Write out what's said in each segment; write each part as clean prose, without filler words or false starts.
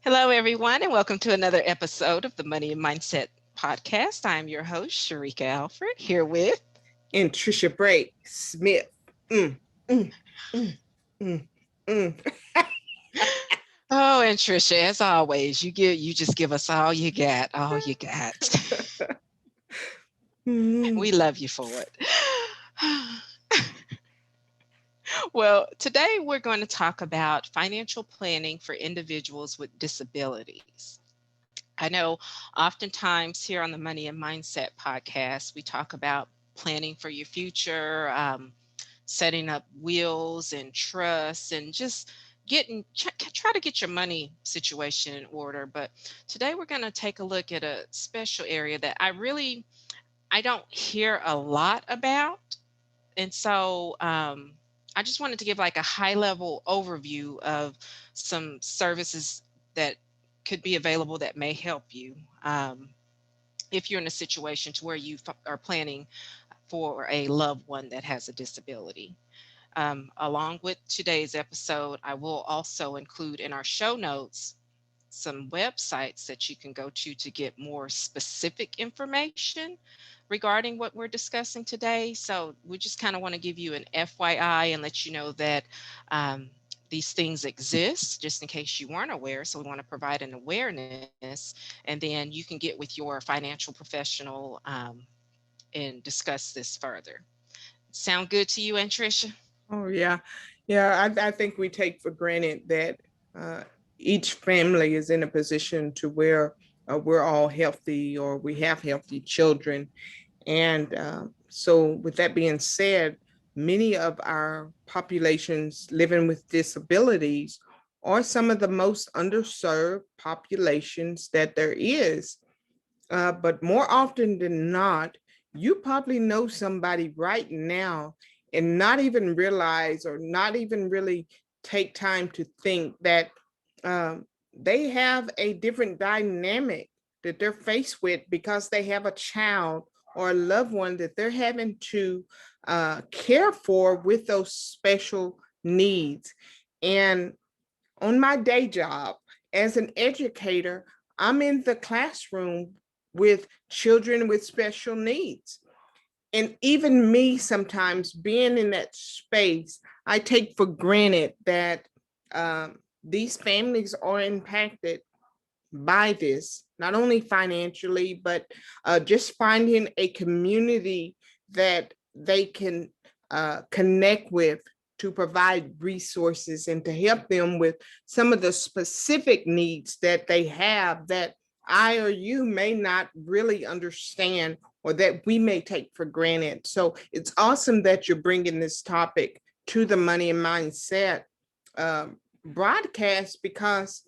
Hello, everyone, and welcome to another episode of the Money and Mindset podcast. I'm your host, Sheryka Alford, here with. Anntricia Bray Smith. Mm, mm, mm, mm, mm. Oh, and Trisha, as always, you just give us all you got, all you got. We Mm. love you for it. Well, today we're going to talk about financial planning for individuals with disabilities. I know oftentimes here on the Money and Mindset podcast, we talk about planning for your future, setting up wills and trusts, and just try to get your money situation in order. But today we're going to take a look at a special area that I don't hear a lot about. And so I just wanted to give like a high level overview of some services that could be available that may help you if you're in a situation to where you are planning for a loved one that has a disability. Along with today's episode, I will also include in our show notes some websites that you can go to get more specific information regarding what we're discussing today. So we just kind of want to give you an FYI and let you know that um, these things exist just in case you weren't aware. So we want to provide an awareness, and then you can get with your financial professional and discuss this further. Sound good to you, Anntricia? Oh yeah, yeah. I think we take for granted that uh, each family is in a position to where we're all healthy or we have healthy children. And so, with that being said, many of our populations living with disabilities are some of the most underserved populations that there is. But more often than not, you probably know somebody right now and not even realize or not even really take time to think that they have a different dynamic that they're faced with because they have a child or a loved one that they're having to care for with those special needs. And on my day job as an educator, I'm in the classroom with children with special needs. And even me, sometimes being in that space, I take for granted that these families are impacted by this, not only financially, but just finding a community that they can connect with to provide resources and to help them with some of the specific needs that they have that I or you may not really understand or that we may take for granted. So it's awesome that you're bringing this topic to the Money and Mindset broadcast because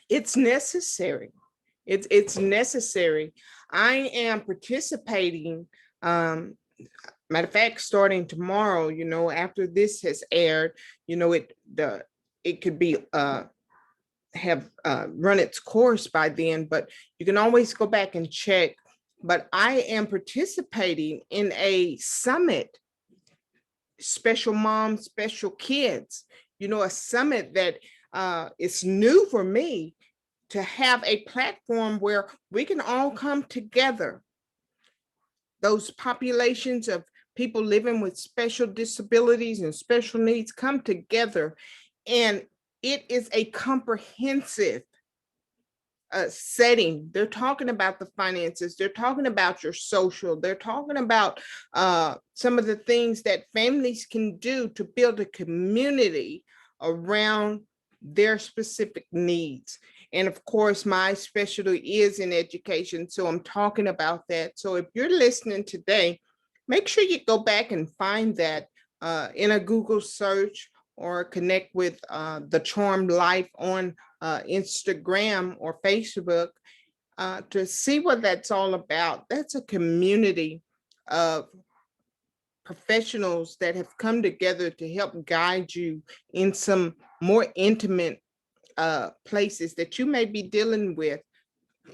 it's necessary. It's necessary. I am participating. Matter of fact, starting tomorrow, after this has aired, it could be have run its course by then, but you can always go back and check. But I am participating in a summit, special moms, special kids. A summit that is new for me to have a platform where we can all come together. Those populations of people living with special disabilities and special needs come together. And it is a comprehensive setting. They're talking about the finances, they're talking about your social, they're talking about some of the things that families can do to build a community around their specific needs. And of course, my specialty is in education, so I'm talking about that. So if you're listening today, make sure you go back and find that in a Google search or connect with the Charmed Life on Instagram or Facebook to see what that's all about. That's a community of professionals that have come together to help guide you in some more intimate places that you may be dealing with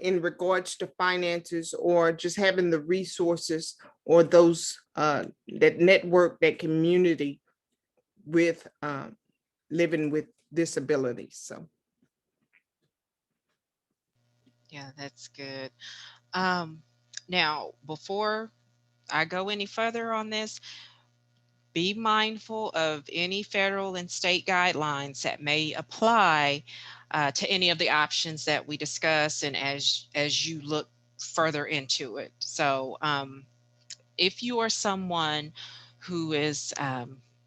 in regards to finances or just having the resources or those that network, that community with living with disabilities. So Yeah, that's good. Um, Now, before I go any further on this, be mindful of any federal and state guidelines that may apply to any of the options that we discuss, and as you look further into it. So, if you are someone who is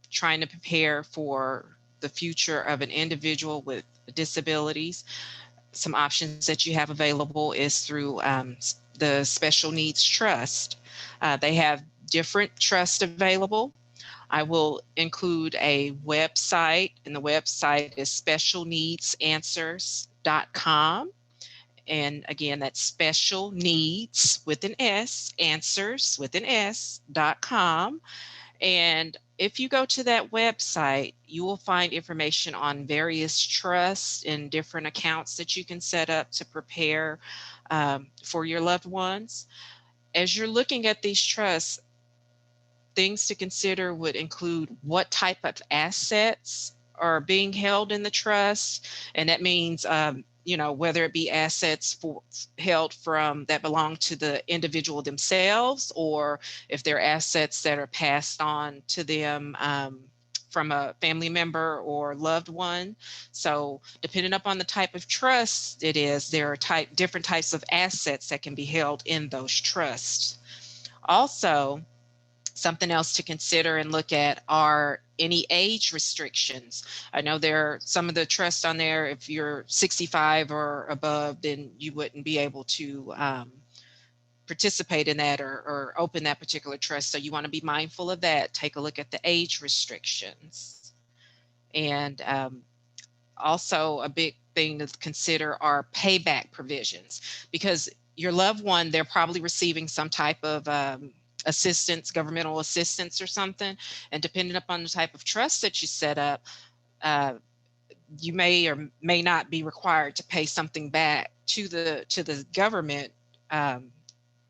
trying to prepare for the future of an individual with disabilities, some options that you have available is through the Special Needs Trust. They have different trusts available. I will include a website, and the website is specialneedsanswers.com. And again, that's special needs with an S, answers with an S.com. And if you go to that website, you will find information on various trusts and different accounts that you can set up to prepare for your loved ones. As you're looking at these trusts, things to consider would include what type of assets are being held in the trust, and that means whether it be assets held from that belong to the individual themselves, or if they're assets that are passed on to them from a family member or loved one. So depending upon the type of trust it is, there are different types of assets that can be held in those trusts. Also, something else to consider and look at are any age restrictions. I know there are some of the trusts on there, if you're 65 or above, then you wouldn't be able to participate in that or open that particular trust. So you want to be mindful of that. Take a look at the age restrictions. And also, a big thing to consider are payback provisions, because your loved one, they're probably receiving some type of assistance, governmental assistance or something. And depending upon the type of trust that you set up, uh, you may or may not be required to pay something back to the government um,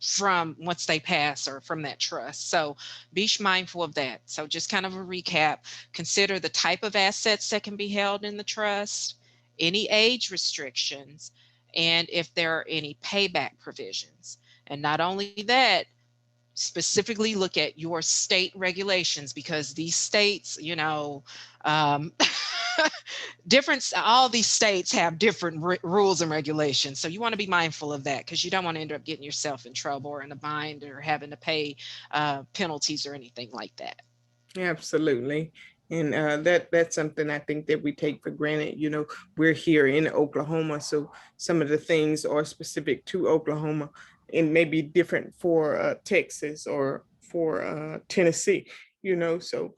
from once they pass or from that trust. So be mindful of that. So just kind of a recap, consider the type of assets that can be held in the trust, any age restrictions, and if there are any payback provisions. And not only that, specifically look at your state regulations, because these states, um, different, all these states have different rules and regulations. So you want to be mindful of that, because you don't want to end up getting yourself in trouble or in a bind or having to pay penalties or anything like that. Absolutely. And that's something I think that we take for granted. You know, we're here in Oklahoma, so some of the things are specific to Oklahoma and maybe different for Texas or for Tennessee. You know, so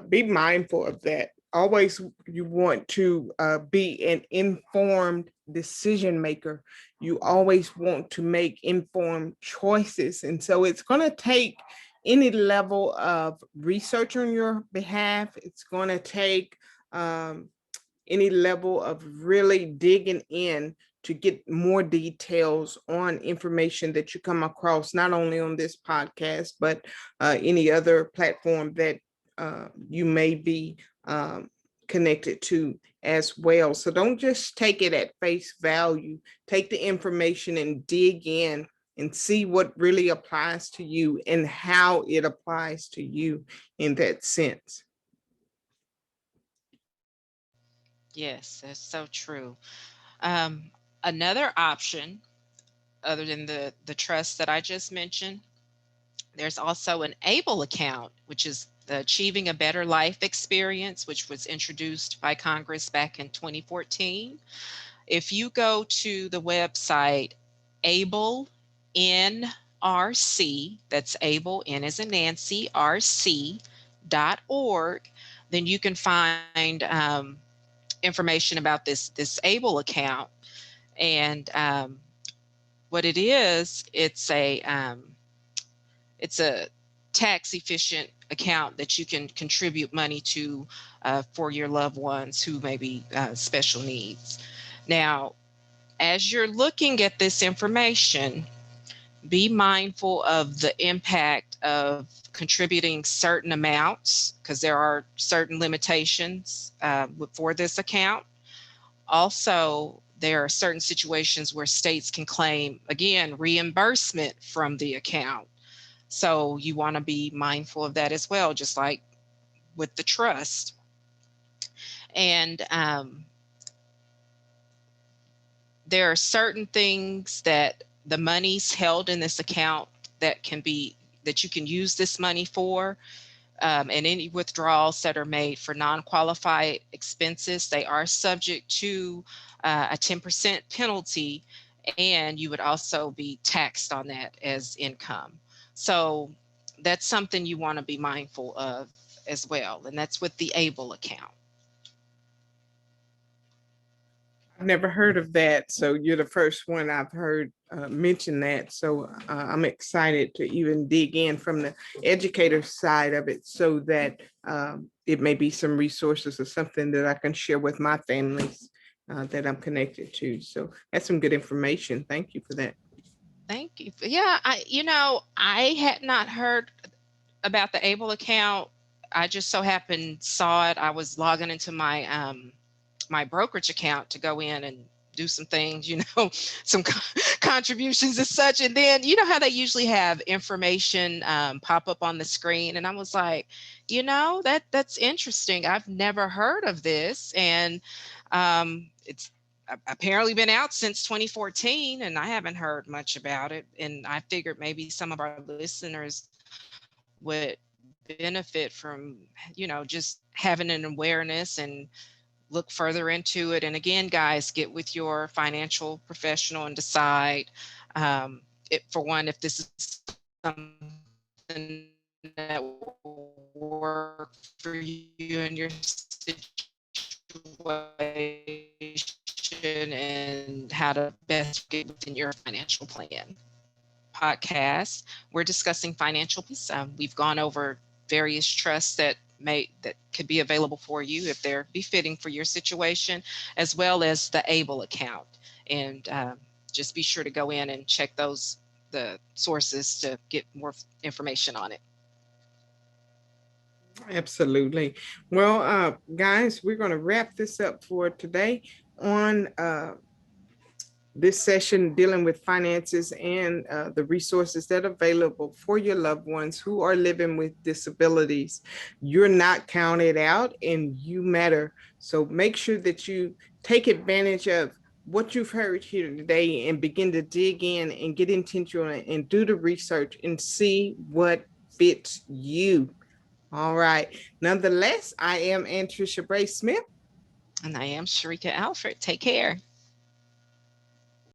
be mindful of that. Always, you want to be an informed decision maker. You always want to make informed choices, and so it's going to take any level of research on your behalf. It's going to take um, any level of really digging in to get more details on information that you come across, not only on this podcast, but any other platform that you may be connected to as well. So don't just take it at face value. Take the information and dig in and see what really applies to you and how it applies to you in that sense. Yes, that's so true. Um, Another option, other than the trust that I just mentioned, there's also an ABLE account, which is the Achieving a Better Life Experience, which was introduced by Congress back in 2014. If you go to the website ABLE NRC, that's ABLE, N as in Nancy, RC.org, then you can find information about this ABLE account. And what it is, it's a tax efficient account that you can contribute money to for your loved ones who may be special needs. Now, as you're looking at this information, be mindful of the impact of contributing certain amounts, because there are certain limitations for this account. Also, There are certain situations where states can claim, again, reimbursement from the account. So you want to be mindful of that as well, just like with the trust. And there are certain things that the money's held in this account that you can use this money for. And any withdrawals that are made for non-qualified expenses, they are subject to a 10% penalty, and you would also be taxed on that as income. So that's something you want to be mindful of as well, and that's with the ABLE account. I've never heard of that. So you're the first one I've heard mention that. So I'm excited to even dig in from the educator side of it so that it may be some resources or something that I can share with my families that I'm connected to. So that's some good information. Thank you for that. Thank you. Yeah, I had not heard about the ABLE account. I just so happened saw it. I was logging into my brokerage account to go in and do some things, some contributions and such. And then, you know how they usually have information pop up on the screen. And I was like, that's interesting. I've never heard of this. And it's apparently been out since 2014, and I haven't heard much about it. And I figured maybe some of our listeners would benefit from, just having an awareness and look further into it. And again, guys, get with your financial professional and decide, for one, if this is something that will work for you and your situation, and how to best get within your financial plan. Podcast, we're discussing financial peace. We've gone over various trusts that could be available for you if they're befitting for your situation, as well as the ABLE account. And just be sure to go in and check the sources to get more information on it. Absolutely. Well, guys, we're going to wrap this up for today on this session dealing with finances and the resources that are available for your loved ones who are living with disabilities. You're not counted out and you matter. So make sure that you take advantage of what you've heard here today and begin to dig in and get intentional and do the research and see what fits you. All right. Nonetheless, I am Anntricia Bray Smith. And I am Sheryka Alford. Take care.